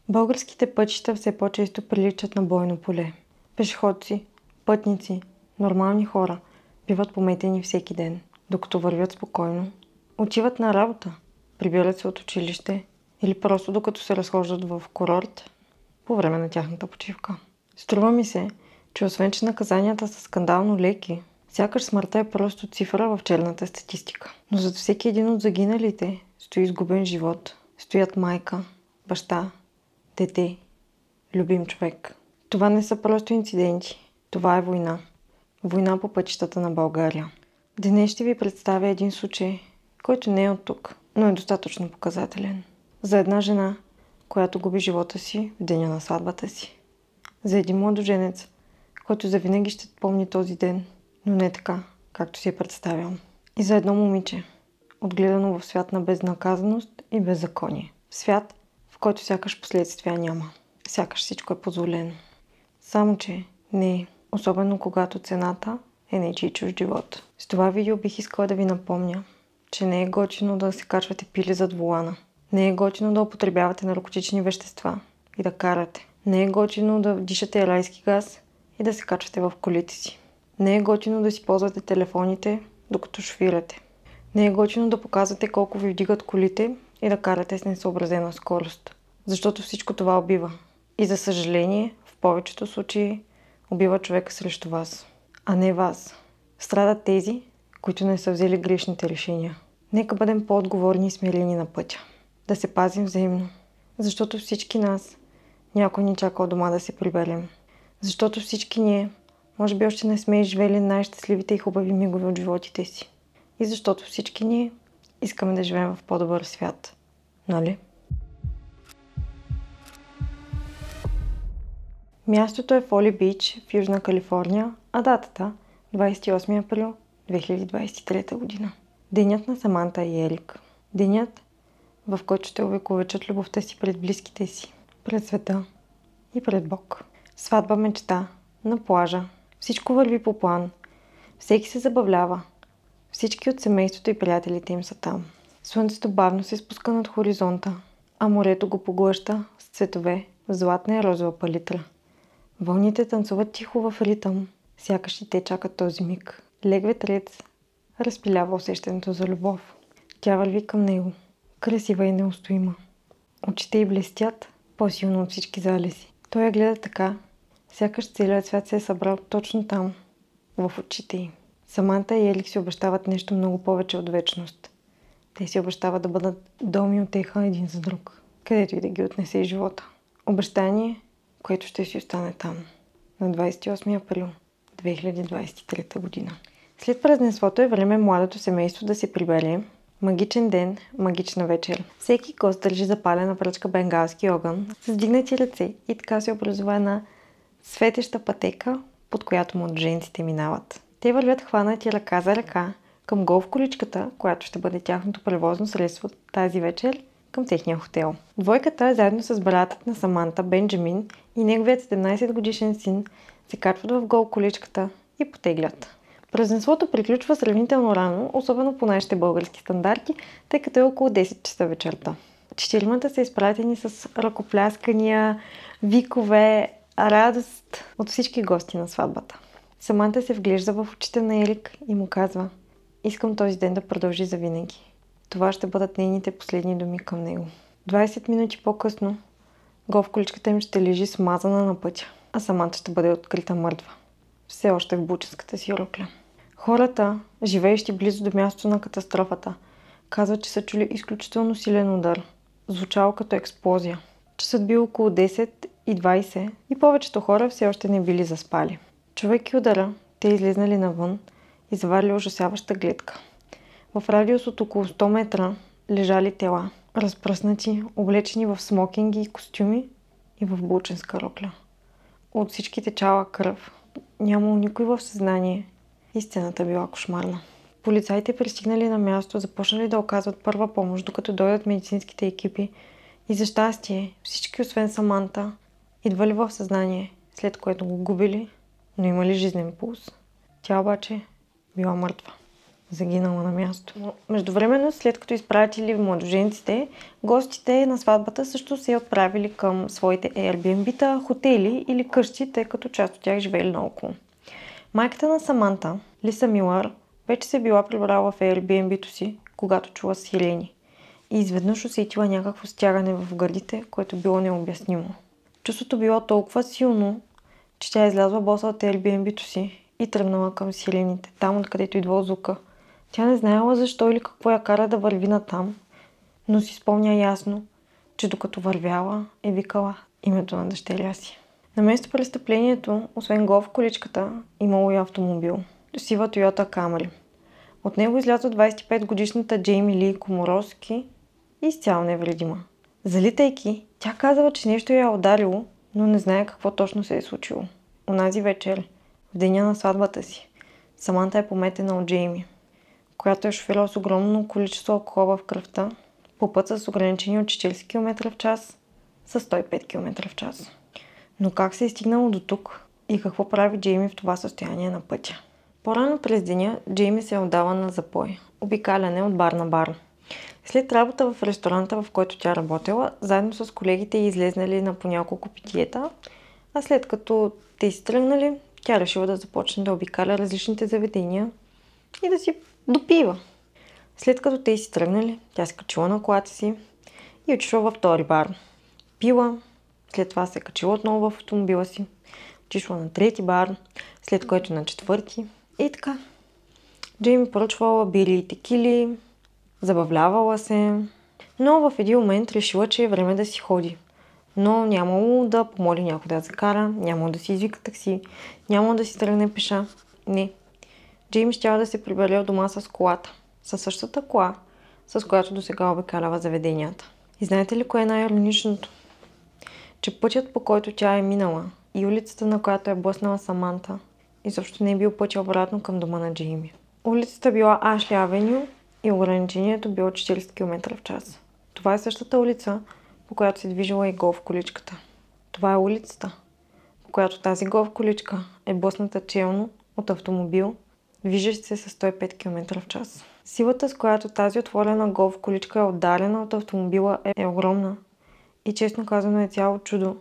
Българските пътища все по-често приличат на бойно поле. Пешеходци, пътници, нормални хора биват пометени всеки ден, докато вървят спокойно, отиват на работа, прибират се от училище или просто докато се разхождат в курорт по време на тяхната почивка. Струва ми се, че освен че наказанията са скандално леки, сякаш смъртта е просто цифра в черната статистика. Но зад всеки един от загиналите стои изгубен живот. Стоят майка, баща, дете, любим човек. Това не са просто инциденти. Това е война. Война по пътищата на България. Днес ще ви представя един случай, който не е от тук, но е достатъчно показателен. За една жена, която губи живота си в деня на сватбата си. За един младоженец, който завинаги ще помни този ден, но не така, както си е представял. И за едно момиче, отгледано в свят на безнаказаност и беззаконие. Свят, в който сякаш последствия няма. Сякаш всичко е позволено. Само, че не е. Особено когато цената е нечий чужд живот. С това видео бих искала да ви напомня, че не е готино да се качвате пили зад волана. Не е готино да употребявате наркотични вещества и да карате. Не е готино да дишате райски газ и да се качвате в колите си. Не е готино да си ползвате телефоните, докато шофирате. Не е готино да показвате колко ви вдигат колите и да карате с несъобразена скорост. Защото всичко това убива. И за съжаление, в повечето случаи убива човека срещу вас, а не вас. Страдат тези, които не са взели грешните решения. Нека бъдем по-отговорни и смирени на пътя. Да се пазим взаимно. Защото всички нас някой ни чака от дома да се приберем. Защото всички ние може би още не сме изживели най-щастливите и хубави мигове от животите си. И защото всички ние искаме да живеем в по-добър свят. Нали? Мястото е Фоли Бич в Южна Калифорния, а датата 28 април 2023 година. Денят на Саманта и Ерик. Денят, в който ще увековечат любовта си пред близките си, пред света и пред Бог. Сватба мечта, на плажа. Всичко върви по план. Всеки се забавлява. Всички от семейството и приятелите им са там. Слънцето бавно се спуска над хоризонта, а морето го поглъща с цветове в златна и розова палитра. Вълните танцуват тихо в ритъм, сякаш и те чакат този миг. Лек ветрец разпилява усещането за любов. Тя върви към него, красива и неустоима. Очите й блестят по-силно от всички залези. Той я гледа така, сякаш целият свят се е събрал точно там, в очите й. Саманта и Елик си обещават нещо много повече от вечност. Те си обещават да бъдат дом и утеха един за друг, където и да ги отнесе живота. Обещание, което ще си остане там, на 28 април 2023 година. След празненството е време младото семейство да се прибере. Магичен ден, магична вечер. Всеки гост държи запалена пръчка бенгалски огън с вдигнати ръце и така се образува една светеща пътека, под която младоженците минават. Те вървят хванати ръка за ръка към голф количката, която ще бъде тяхното превозно средство тази вечер, към техния хотел. Двойката, заедно с братът на Саманта, Бенджамин и неговият 17 годишен син, се качват в гол количката и потеглят. Празненството приключва сравнително рано, особено по нашите български стандарти, тъй като е около 10 часа вечерта. Четиримата са изпратени с ръкопляскания, викове, радост от всички гости на сватбата. Саманта се вглежда в очите на Ерик и му казва: искам този ден да продължи завинаги. Това ще бъдат нейните последни думи към него. 20 минути по-късно голф количката им ще лежи смазана на пътя, а Саманта ще бъде открита мъртва. Все още в бучинската си рокля. Хората, живеещи близо до мястото на катастрофата, казват, че са чули изключително силен удар. Звучало като експлозия. Часът бил около 10:20 и повечето хора все още не били заспали. Чувайки удара, те излезнали навън и заварили ужасяваща гледка. В радиус от около 100 метра лежали тела, разпръснати, облечени в смокинги и костюми и в булчинска рокля. От всичките чала кръв. Нямало никой в съзнание. Истината била кошмарна. Полицаите пристигнали на място, започнали да оказват първа помощ, докато дойдат медицинските екипи и за щастие всички освен Саманта идвали в съзнание, след което го губили, но имали жизнен пулс. Тя обаче била мъртва. загинала на място. Междувременно, след като изпратили младоженците, гостите на сватбата също се отправили към своите Airbnb-та, хотели или къщи, тъй като част от тях живели наоколо. Майката на Саманта, Лиса Милър, вече се била прибрала в Airbnb-то си, когато чула сирени. И изведнъж усетила някакво стягане в гърдите, което било необяснимо. Чувството било толкова силно, че тя излязла боса от Airbnb-то си и тръгнала към сирените, там откъдето идва звука. Тя не знаела защо или какво я кара да върви натам, но си спомня ясно, че докато вървяла е викала името на дъщеря си. На место престъплението, освен голф количката, имало и автомобил. Сива Toyota Camry. От него излязла 25-годишната Джейми Ли Комороски изцяло невредима. Залитайки, тя казала, че нещо я е ударило, но не знае какво точно се е случило. Онази вечер, в деня на сватбата си, Саманта е пометена от Джейми, която е шофирала с огромно количество алкохол в кръвта, по път с ограничение от 40 км в час с 105 км в час. Но как се е стигнало до тук и какво прави Джейми в това състояние на пътя? По-рано през деня Джейми се е отдала на запой, обикаляне от бар на бар. След работа в ресторанта, в който тя работела, заедно с колегите излезнали на по няколко питиета, а след като те си тръгнали, тя решила да започне да обикаля различните заведения и да си допива. След като те си тръгнали, тя се качила на колата си и отишла във втори бар. Пила, след това се качила отново в автомобила си, отишла на трети бар, след което на четвърти и така. Джейми поръчвала бири и текили, забавлявала се, но в един момент решила, че е време да си ходи. Но нямало да помоли някой да я закара, нямало да си извика такси, нямало да си тръгне пеша. Не. Джейми щяла да се прибере от дома с колата. Със същата кола, с която досега обикалява заведенията. И знаете ли кое е най-ироничното? Че пътят, по който тя е минала и улицата, на която е блъснала Саманта, изобщо не е бил пътя обратно към дома на Джейми. Улицата била Ашли Авеню и ограничението било 40 км в час. Това е същата улица, по която се движила и голф количката. Това е улицата, по която тази голф количка е блъсната челно от автомобил, движещ се с 105 км в час. Силата, с която тази отворена голф количка е ударена от автомобила е огромна и честно казано е цяло чудо,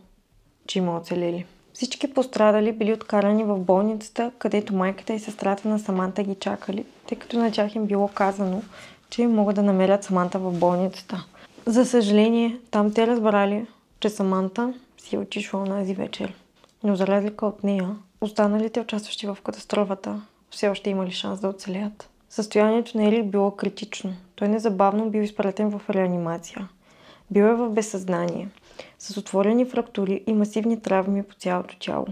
че има оцелели. Всички пострадали били откарани в болницата, където майката и сестрата на Саманта ги чакали, тъй като на тях им било казано, че могат да намерят Саманта в болницата. За съжаление, там те разбрали, че Саманта си е отишла онази вечер. Но за разлика от нея, останалите участващи в катастрофата все още имали шанс да оцелеят. Състоянието на Ерик било критично. Той незабавно бил изпратен в реанимация. Бил е в безсъзнание, с отворени фрактури и масивни травми по цялото тяло.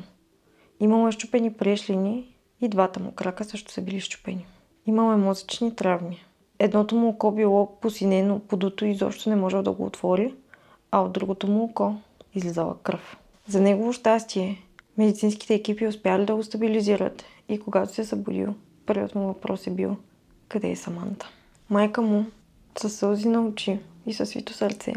Имало е счупени прешлини и двата му крака също са били счупени. Имало е мозъчни травми. Едното му око било посинено, подуто и изобщо не можел да го отвори, а от другото му око излизала кръв. За негово щастие, медицинските екипи успяли да го стабилизират и когато се събудил, първият му въпрос е бил: къде е Саманта? Майка му, със сълзи на очи и със свито сърце,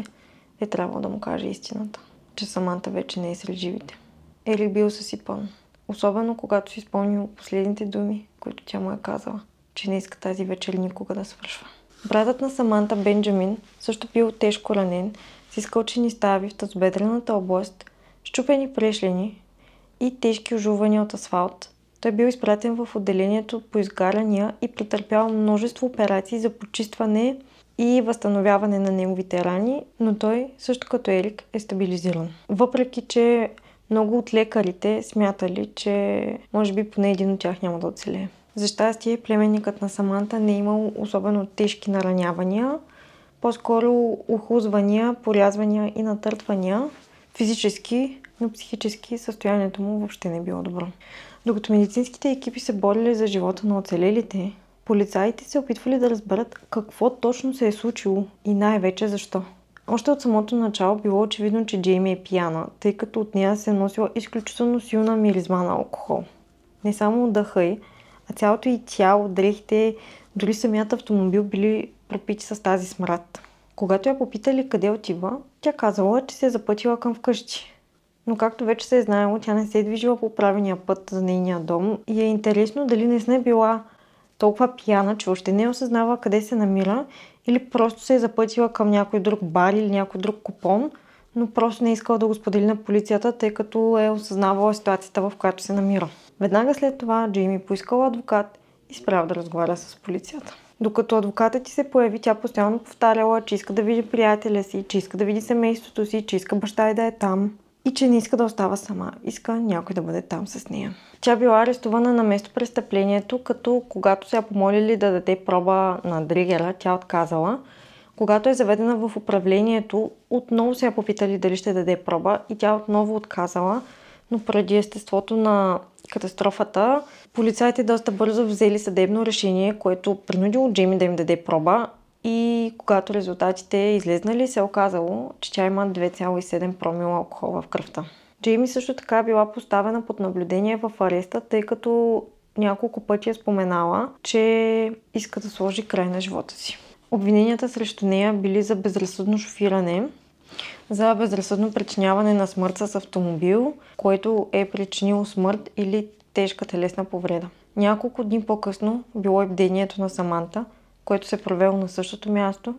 е трябвало да му каже истината, че Саманта вече не е сред живите. Ерик бил съсипан, особено когато си спомнил последните думи, които тя му е казала, че не иска тази вечер никога да свършва. Братът на Саманта, Бенджамин, също бил тежко ранен, с изкълчени стави в тазобедрената област, счупени прешлени и тежки ожувания от асфалт. Той бил изпратен в отделението по изгаряния и претърпял множество операции за почистване и възстановяване на неговите рани, но той, също като Ерик, е стабилизиран. Въпреки че много от лекарите смятали, че може би поне един от тях няма да оцелее. За щастие, племенникът на Саманта не е имал особено тежки наранявания, по-скоро ухузвания, порязвания и натъртвания. Физически, но психически състоянието му въобще не е било добро. Докато медицинските екипи се борили за живота на оцелелите, полицаите се опитвали да разберат какво точно се е случило и най-вече защо. Още от самото начало било очевидно, че Джейми е пияна, тъй като от нея се носила изключително силна миризма на алкохол. Не само от дъха й, а цялото й тяло, дрехите, дори самият автомобил били пропити с тази смрад. Когато я попитали къде отива, тя казала, че се е запътила към вкъщи. Но както вече се е знаело, тя не се е движила по правилния път за нейния дом и е интересно дали не била толкова пияна, че още не осъзнава къде се намира или просто се е запътила към някой друг бар или някой друг купон, но просто не е искала да го сподели на полицията, тъй като е осъзнавала ситуацията, в която се намира. Веднага след това Джейми поискала адвокат и спряла да разговаря с полицията. Докато адвокатът ти се появи, тя постоянно повтаряла, че иска да види приятеля си, че иска да види семейството си, че иска баща й да е там и че не иска да остава сама. Иска някой да бъде там с нея. Тя била арестувана на место престъплението, като когато се я помолили да даде проба на дригера, тя отказала. Когато е заведена в управлението, отново се я попитали дали ще даде проба и тя отново отказала, но поради естеството на катастрофата, полицаите доста бързо взели съдебно решение, което принудило Джейми да им даде проба и когато резултатите излезнали, се оказало, че тя има 2,7 промила алкохол в кръвта. Джейми също така била поставена под наблюдение в ареста, тъй като няколко пъти е споменала, че иска да сложи край на живота си. Обвиненията срещу нея били за безразсъдно шофиране, за безразсъдно причиняване на смърт с автомобил, което е причинило смърт или тежка телесна повреда. Няколко дни по-късно било и бдението на Саманта, което се провело на същото място,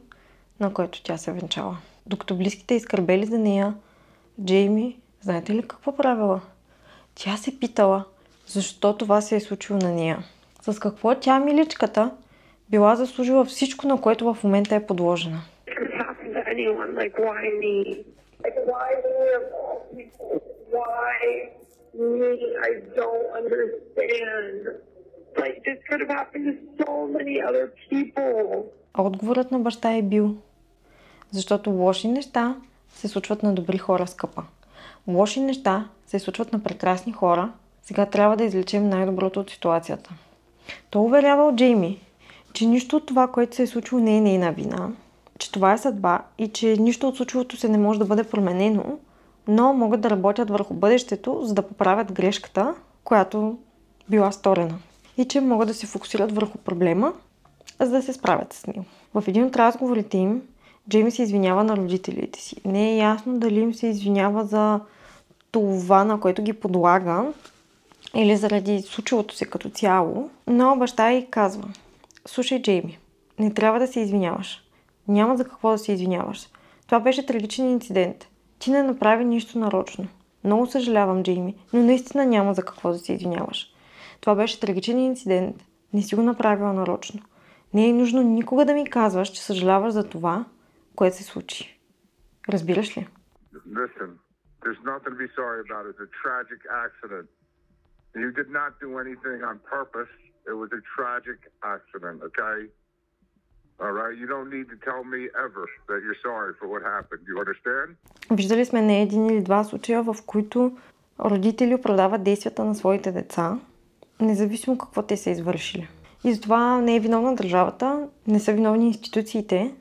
на което тя се венчала. Докато близките изкърбели за нея, Джейми, знаете ли какво правила? Тя се питала, защо това се е случило на нея. С какво тя, миличката, била заслужила всичко, на което в момента е подложена. А отговорът на баща е бил: защото лоши неща се случват на добри хора, скъпа. Лоши неща се случват на прекрасни хора. Сега трябва да извлечем най-доброто от ситуацията. Той уверявал Джейми, че нищо от това, което се е случило, не е нейна вина, че това е съдба и че нищо от случилото се не може да бъде променено, но могат да работят върху бъдещето, за да поправят грешката, която била сторена. И че могат да се фокусират върху проблема, за да се справят с него. В един от разговорите им, Джейми се извинява на родителите си. Не е ясно дали им се извинява за това, на което ги подлага, или заради случилото се като цяло, но баща й казва: слушай, Джейми, не трябва да се извиняваш. Няма за какво да се извиняваш. Това беше трагичен инцидент. Ти не направи нищо нарочно. Много съжалявам, Джейми, но наистина няма за какво да се извиняваш. Това беше трагичен инцидент. Не си го направила нарочно. Не е нужно никога да ми казваш, че съжаляваш за това, което се случи. Разбираш ли? Listen, there's nothing to be sorry about. It's a tragic accident. You did not do anything on purpose. It was a tragic accident, okay? All right? You don't need to tell me ever that you're sorry for what happened. You understand? Виждали сме не един или два случая, в които родители оправдават действията на своите деца, независимо какво те са извършили. И затова не е виновна държавата, не са виновни институциите,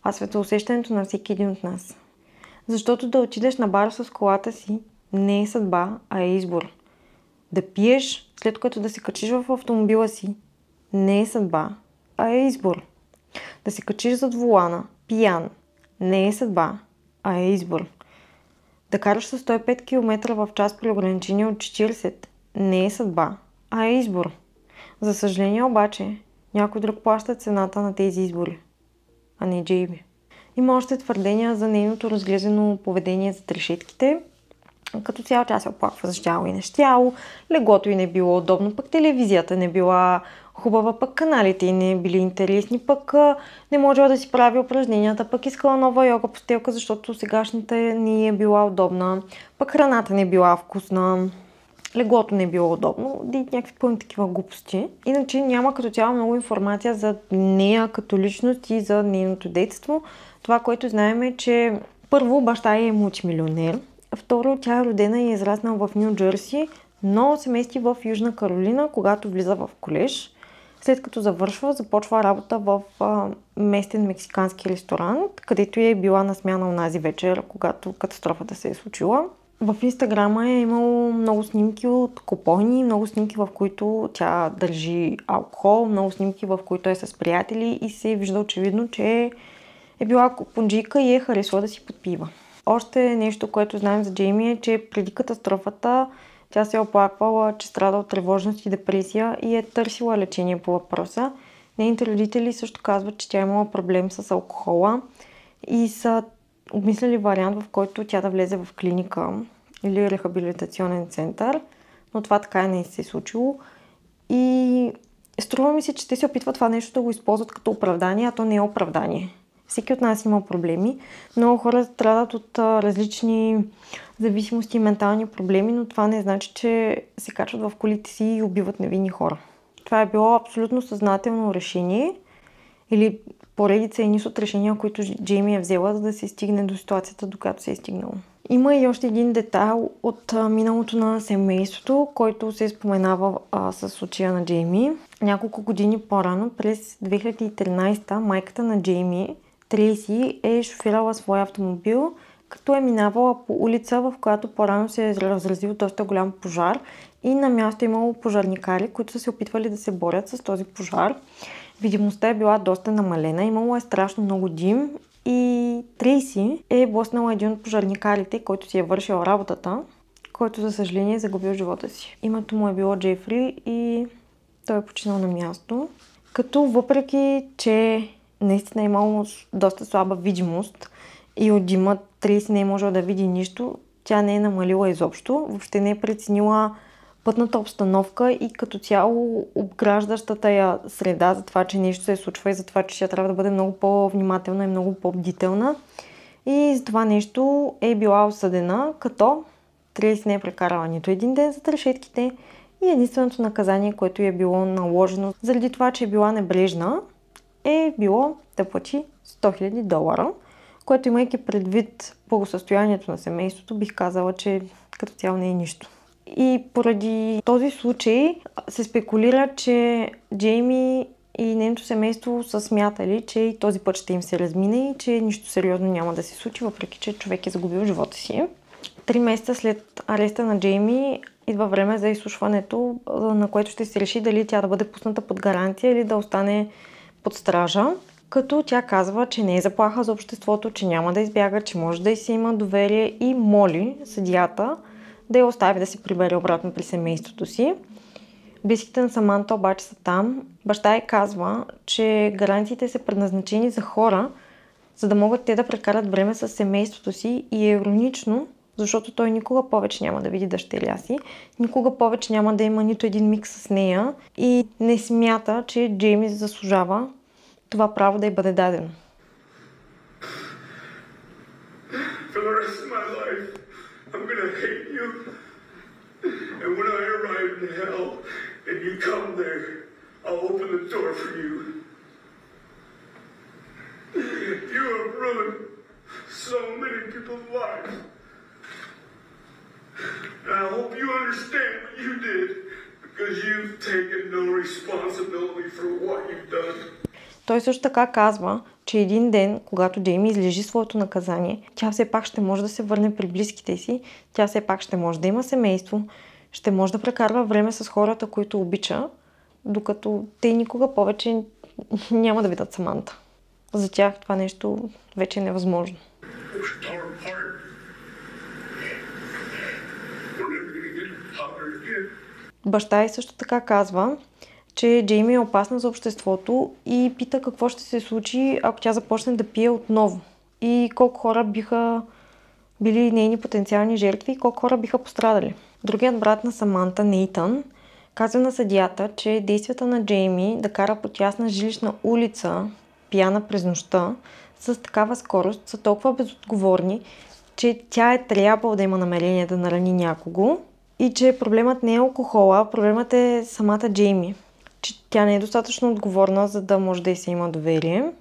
а светоусещането на всеки един от нас. Защото да отидеш на бар с колата си не е съдба, а е избор. Да пиеш, след като да се качиш в автомобила си, не е съдба, а е избор. Да се качиш зад волана, пиян, не е съдба, а е избор. Да караш с 105 км в час при ограничение от 40, не е съдба, а е избор. За съжаление обаче, някой друг плаща цената на тези избори, а не Джейми. Има още твърдения за нейното разглезено поведение за трешетките. Като цяло тя се оплаква за щяло и нещяло, леглото й не било удобно, пък телевизията не била хубава, пък каналите й не били интересни, пък не можела да си прави упражненията, пък искала нова йога постелка, защото сегашната не е била удобна, пък храната не била вкусна, леглото не било удобно и някакви пълни такива глупости. Иначе няма като цяло много информация за нея като личност и за нейното детство. Това, което знаем е, че първо баща й е мултимилионер, второ тя е родена и е израснала в Ню Джерси, но се мести в Южна Каролина, когато влиза в колеж. След като завършва, започва работа в местен мексикански ресторант, където е била на смяна онази вечер, когато катастрофата се е случила. В Инстаграма е имало много снимки от купони, много снимки, в които тя държи алкохол, много снимки, в които е с приятели и се вижда очевидно, че е била купонджийка и е харесала да си подпива. Още нещо, което знаем за Джейми е, че преди катастрофата Тя се е оплаквала, че страда от тревожност и депресия и е търсила лечение по въпроса. Нейните родители също казват, че тя е имала проблем с алкохола и са обмисляли вариант, в който тя да влезе в клиника или рехабилитационен център, но това така и не се е случило. И струва ми се, че те се опитват това нещо да го използват като оправдание, а то не е оправдание. Всеки от нас има проблеми. Много хора страдат от различни зависимости и ментални проблеми, но това не значи, че се качват в колите си и убиват невинни хора. Това е било абсолютно съзнателно решение или поредица и низ от решения, които Джейми е взела, за да се стигне до ситуацията, до която се е стигнало. Има и още един детайл от миналото на семейството, който се споменава с случая на Джейми. Няколко години по-рано, през 2013, майката на Джейми, Трейси, е шофирала своя автомобил, като е минавала по улица, в която по-рано се е разразил доста голям пожар и на място е имало пожарникари, които са се опитвали да се борят с този пожар. Видимостта е била доста намалена, имало е страшно много дим и Трейси е блъснала един от пожарникарите, който си е вършил работата, който за съжаление е загубил живота си. Името му е било Джефри и той е починал на място. Като въпреки, че наистина е имало доста слаба видимост и от дима Трейси не е можела да види нищо, тя не е намалила изобщо, въобще не е преценила пътната обстановка и като цяло обграждащата я среда за това, че нещо се случва и за това, че тя трябва да бъде много по-внимателна и много по-бдителна. И за това нещо е била осъдена, като Трейси не е прекарала нито един ден за решетките и единственото наказание, което е било наложено заради това, че е била небрежна, е било да плати $100 000, което имайки предвид благосъстоянието на семейството, бих казала, че като цяло не е нищо. И поради този случай се спекулира, че Джейми и нейното семейство са смятали, че и този път ще им се размине и че нищо сериозно няма да се случи, въпреки че човек е загубил живота си. 3 месеца след ареста на Джейми идва време за изслушването, на което ще се реши дали тя да бъде пусната под гаранция или да остане под стража. Като тя казва, че не е заплаха за обществото, че няма да избяга, че може да й се има доверие и моли съдията да я остави да се прибере обратно при семейството си. Близките на Саманта обаче са там. Баща й казва, че гаранциите са предназначени за хора, за да могат те да прекарат време с семейството си и е иронично, защото той никога повече няма да види дъщеря си, никога повече няма да има нито един миг с нея и не смята, че Джейми заслужава това право да й бъде дадено. I'm gonna hate you, and when I arrive in hell and you come there, I'll open the door for you. You have ruined so many people's lives, and I hope you understand what you did, because you've taken no responsibility for what you've done. Той също така казва, че един ден, когато Джейми излежи своето наказание, тя все пак ще може да се върне при близките си, тя все пак ще може да има семейство, ще може да прекарва време с хората, които обича, докато те никога повече няма да видят Саманта. За тях това нещо вече е невъзможно. Баща й също така казва, че Джейми е опасна за обществото и пита какво ще се случи, ако тя започне да пие отново. И колко хора биха били нейни потенциални жертви и колко хора биха пострадали. Другият брат на Саманта, Нейтън, казва на съдията, че действията на Джейми да кара по тясна жилищна улица, пияна през нощта, с такава скорост са толкова безотговорни, че тя е трябвало да има намерение да нарани някого и че проблемът не е алкохола, проблемът е самата Джейми. Че тя не е достатъчно отговорна, за да може да й се има доверие.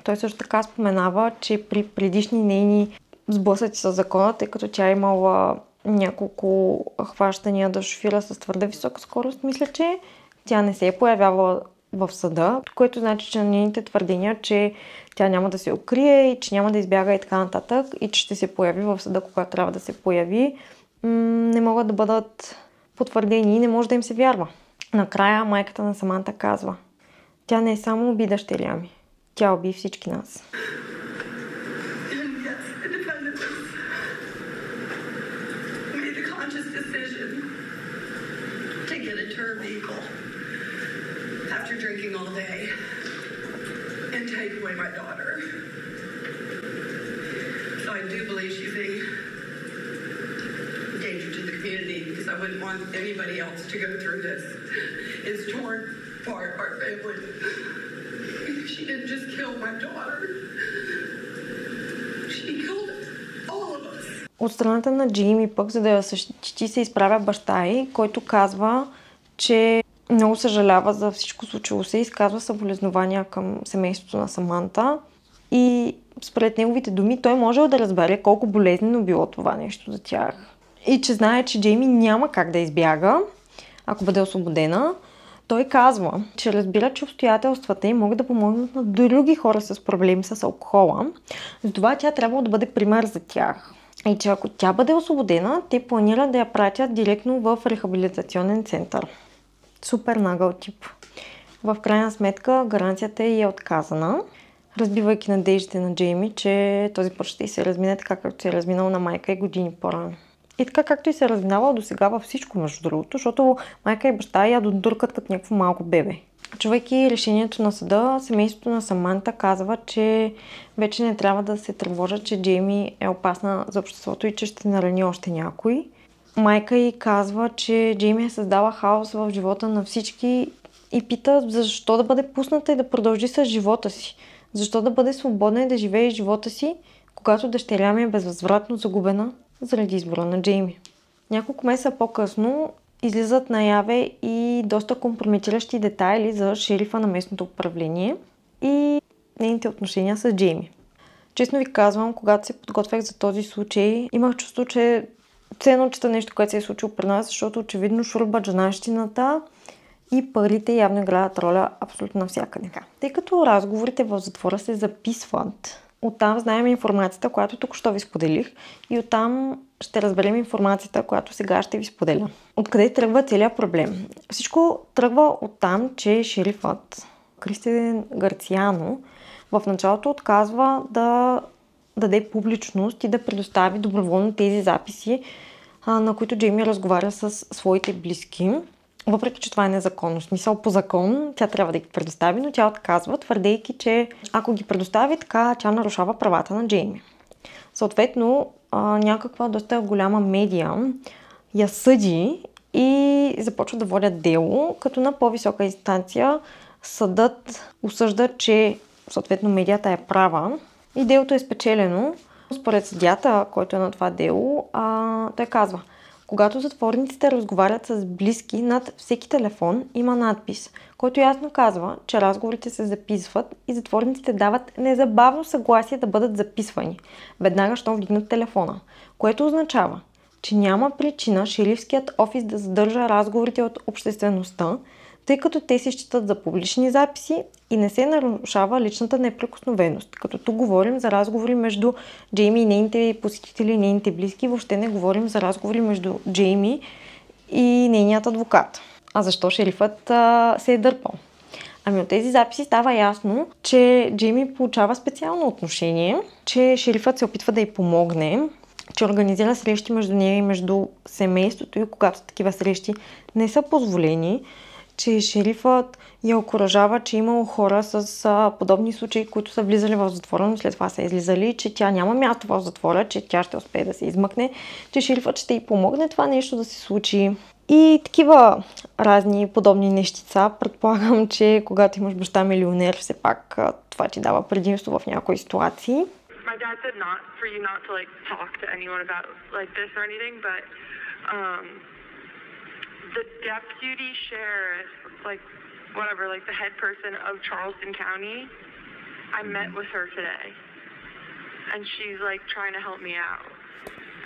Той също така споменава, че при предишни нейни сблъсъци с закона, тъй като тя е имала няколко хващания да шофира с твърде висока скорост, мисля, че тя не се е появявала в съда, което значи, че на нейните твърдения, че тя няма да се укрие и че няма да избяга и така нататък и че ще се появи в съда, когато трябва да се появи, не могат да бъдат потвърдени и не може да им се вярва. Накрая майката на Саманта казва: тя не е само уби дъщеря ми, тя уби всички нас. After drinking all day and take away my daughter. So I do believe she's a danger to the community because I wouldn't want anybody else to go through this. It's torn apart our family. She didn't just kill my daughter. She killed all of us. От страната на Джейми пък, за да я защити, се изправя баща й, който казва, че много съжалява за всичко случило се и изказва съболезнования към семейството на Саманта. И според неговите думи той можел да разбере колко болезнено било това нещо за тях. И че знае, че Джейми няма как да избяга, ако бъде освободена. Той казва, че разбира, че обстоятелствата й могат да помогнат на други хора с проблеми с алкохола. Затова тя трябва да бъде пример за тях. И че ако тя бъде освободена, те планират да я пратят директно в рехабилитационен център. Супер нагъл тип. В крайна сметка гаранцията й е отказана, разбивайки надеждите на Джейми, че този път ще й се размине така, както се е разминал на майка и години по-рано. И така, както и се е разминавал до сега във всичко, между другото, защото майка и баща я додуркат като някакво малко бебе. Чувайки решението на съда, семейството на Саманта казва, че вече не трябва да се тревожат, че Джейми е опасна за обществото и че ще нарани още някой. Майка й казва, че Джейми е създала хаос в живота на всички и пита защо да бъде пусната и да продължи с живота си. Защо да бъде свободна и да живее живота си, когато дъщеря ми е безвъзвратно загубена заради избора на Джейми. Няколко месеца по-късно излизат наяве и доста компрометиращи детайли за шерифа на местното управление и нейните отношения с Джейми. Честно ви казвам, когато се подготвях за този случай, имах чувство, че ценно чета нещо, което се е случило при нас, защото очевидно шурбаджанащината и парите явно играят роля абсолютно навсякъде. Тъй като разговорите в затвора се записват, оттам знаем информацията, която тук що ви споделих и оттам ще разберем информацията, която сега ще ви споделя. Откъде тръгва целият проблем? Всичко тръгва оттам, че шерифът Кристиан Гарциано в началото отказва да даде публичност и да предостави доброволно тези записи, на които Джейми разговаря с своите близки. Въпреки че това е незаконно. В смисъл по закон тя трябва да ги предостави, но тя отказва, твърдейки, че ако ги предостави така, тя нарушава правата на Джейми. Съответно, някаква доста голяма медия я съди и започва да водят дело, като на по-висока инстанция съдът осъжда, че съответно медията е права и делото е спечелено. Според съдията, който е на това дело, той казва: когато затворниците разговарят с близки, над всеки телефон има надпис, който ясно казва, че разговорите се записват и затворниците дават незабавно съгласие да бъдат записвани, веднага щом вдигнат телефона, което означава, че няма причина шерифският офис да задържа разговорите от обществеността, тъй като те се считат за публични записи и не се нарушава личната неприкосновеност. Като тук говорим за разговори между Джейми и нейните посетители и нейните близки, въобще не говорим за разговори между Джейми и нейният адвокат. А защо шерифът се е дърпал? Ами от тези записи става ясно, че Джейми получава специално отношение, че шерифът се опитва да й помогне, че организира срещи между нея и между семейството и когато такива срещи не са позволени, че шерифът я окуражава, че имало хора с подобни случаи, които са влизали в затвора, но след това са излизали, че тя няма място в затвора, че тя ще успее да се измъкне, че шерифът ще й помогне това нещо да се случи. И такива разни подобни нещица. Предполагам, че когато имаш баща милионер, все пак това ти дава предимство в някои ситуации. My dad said not for you not to like talk to anyone about like this or anything, but the deputy sheriff, like whatever, like the head person of Charleston County, I met with her today, and she's like trying to help me out,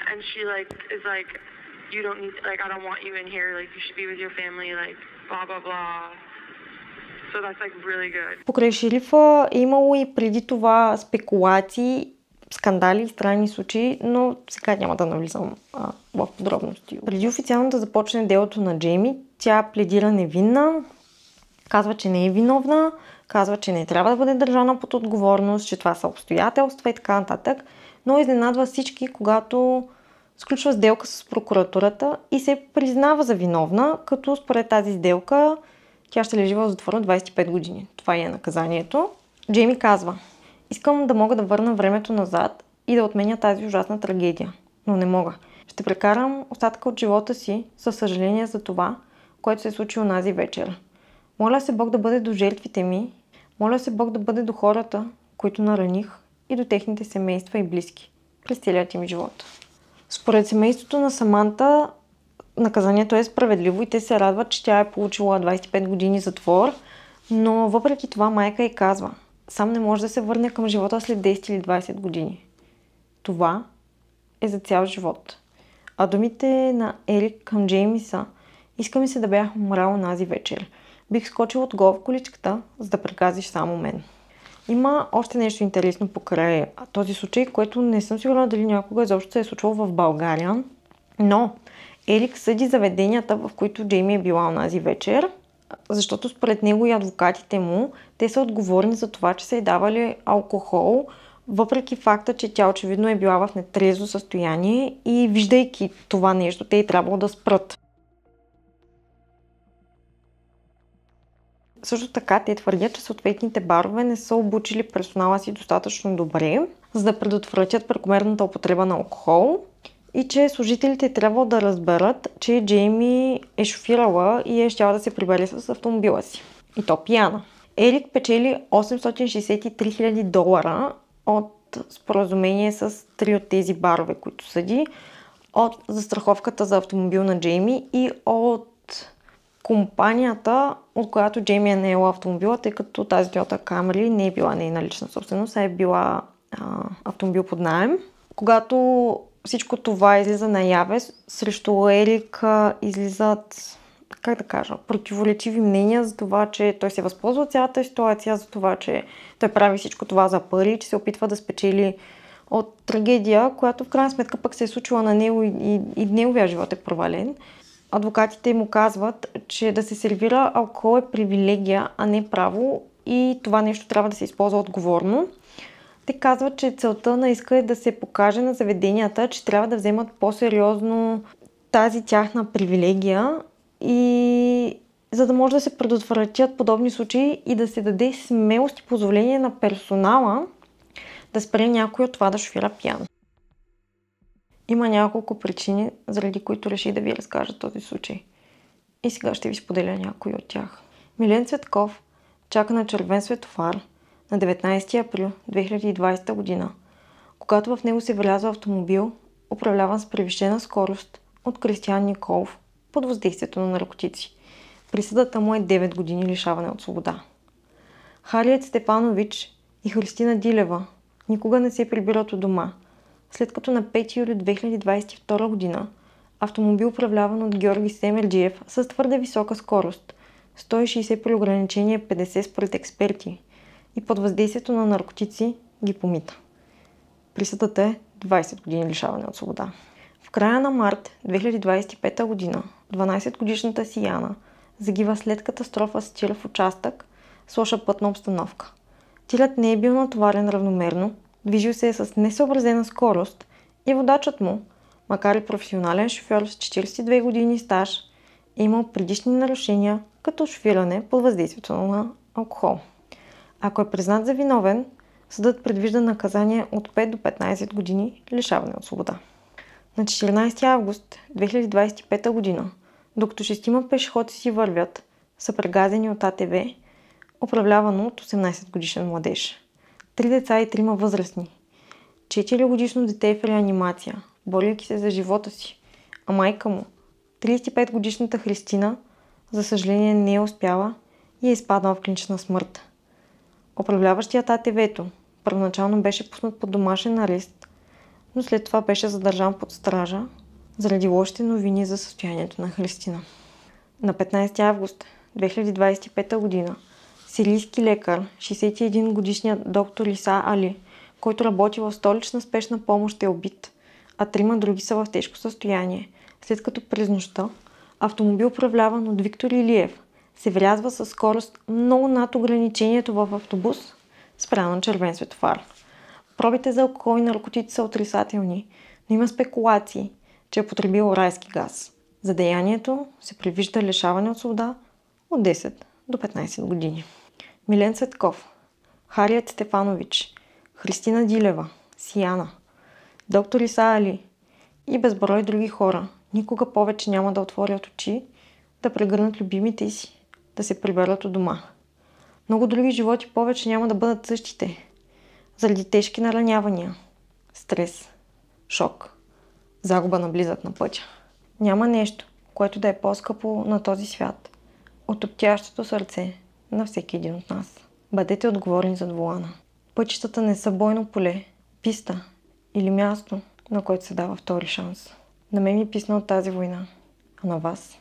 and she like is like, you don't need, like I don't want you in here, like you should be with your family, like blah blah blah. So that's like really good. Покрай шерифа е имало и преди това спекулации, скандали и странни случаи, но сега няма да навлизам в подробности. Преди официално да започне делото на Джейми, тя пледира невинна, казва, че не е виновна, казва, че не трябва да бъде държана под отговорност, че това са обстоятелства и така нататък, но изненадва всички, когато сключва сделка с прокуратурата и се признава за виновна, като според тази сделка тя ще лежи в затвора 25 години. Това е наказанието. Джейми казва: искам да мога да върна времето назад и да отменя тази ужасна трагедия, но не мога. Ще прекарам остатъка от живота си със съжаление за това, което се е случило онази вечер. Моля се Бог да бъде до жертвите ми, моля се Бог да бъде до хората, които нараних, и до техните семейства и близки през целият им живот. Според семейството на Саманта, наказанието е справедливо и те се радват, че тя е получила 25 години затвор, но въпреки това майка й казва: сам не може да се върне към живота след 10 или 20 години. Това е за цял живот. А думите на Ерик към Джейми са: иска ми се да бях умрал онази вечер. Бих скочил отгоре в количката, за да прегазиш само мен. Има още нещо интересно покрай този случай, което не съм сигурна дали някога изобщо се е случвало в България, но Ерик съди заведенията, в които Джейми е била онази вечер, защото според него и адвокатите му, те са отговорни за това, че са й давали алкохол, въпреки факта, че тя очевидно е била в нетрезво състояние и виждайки това нещо, те й трябвало да спрат. Също така те твърдят, че съответните барове не са обучили персонала си достатъчно добре, за да предотвратят прекомерната употреба на алкохол и че служителите трябва да разберат, че Джейми е шофирала и е щяла да се прибере с автомобила си. И то пияна. Ерик печели $863 000 от споразумение с 3 от тези барове, които съди, от застраховката за автомобил на Джейми и от компанията, от която Джейми е наела автомобила, тъй като тази Toyota Camry не е била нейна лична собственост, а е била автомобил под наем. Когато всичко това излиза наяве, срещу Ерик излизат, противоречиви мнения за това, че той се възползва от цялата ситуация, за това, че той прави всичко това за пари, че се опитва да спечели от трагедия, която в крайна сметка пък се е случила на него и неговия живот е провален. Адвокатите му казват, че да се сервира алкохол е привилегия, а не право и това нещо трябва да се използва отговорно. Те казват, че целта на иска е да се покаже на заведенията, че трябва да вземат по-сериозно тази тяхна привилегия и за да може да се предотвратят подобни случаи и да се даде смелост и позволение на персонала да спре някой от това да шофира пиян. Има няколко причини, заради които реших да ви разкажа този случай. И сега ще ви споделя някои от тях. Милен Цветков чака на червен светофар на 19 април 2020 година, когато в него се влязва автомобил, управляван с превишена скорост от Кристиян Николов под въздействието на наркотици. Присъдата му е 9 години лишаване от свобода. Хариет Степанович и Христина Дилева никога не се прибират от дома, след като на 5 юли 2022 година автомобил, управляван от Георги Семерджиев с твърде висока скорост, 160 при ограничение 50 според експерти, и под въздействието на наркотици ги помита. Присъдата е 20 години лишаване от свобода. В края на март 2025 година 12-годишната Сияна загива след катастрофа с тир в участък с лоша пътна обстановка. Тирът не е бил натоварен равномерно, движил се е с несъобразена скорост и водачът му, макар и професионален шофьор с 42 години стаж, е имал предишни нарушения, като шофиране под въздействието на алкохол. Ако е признат за виновен, съдът предвижда наказание от 5 до 15 години лишаване от свобода. На 14 август 2025 година, докато 6 пешеходци си вървят, са прегазени от АТВ, управлявано от 18 годишен младеж. 3 деца и 3 възрастни. 4-годишно дете е в реанимация, борейки се за живота си, а майка му, 35-годишната Христина, за съжаление не е успяла и е изпаднала в клинична смърт. Управляващият АТВ-то първоначално беше пуснат под домашен арест, но след това беше задържан под стража заради лошите новини за състоянието на Христина. На 15 август 2025 година Сирийски лекар, 61 годишният доктор Иса Али, който работи в столична спешна помощ, е убит, а 3 други са в тежко състояние, след като през нощта автомобил, управляван от Виктор Илиев, се врязва със скорост много над ограничението в автобус, спрян на червен светофар. Пробите за алкохол и наркотици са отрицателни, но има спекулации, че е потребил райски газ. За деянието се предвижда лишаване от свобода от 10 до 15 години. Милен Цветков, Харият Стефанович, Христина Дилева, Сияна, доктор Иса Али и безброй други хора никога повече няма да отворят очи, да прегърнат любимите си, да се приберат от дома. Много други животи повече няма да бъдат същите, заради тежки наранявания, стрес, шок, загуба на близък на пътя. Няма нещо, което да е по-скъпо на този свят от топтящото сърце на всеки един от нас. Бъдете отговорни зад волана. Пътищата не са бойно поле, писта или място, на което се дава втори шанс. На мен ми писна от тази война, а на вас?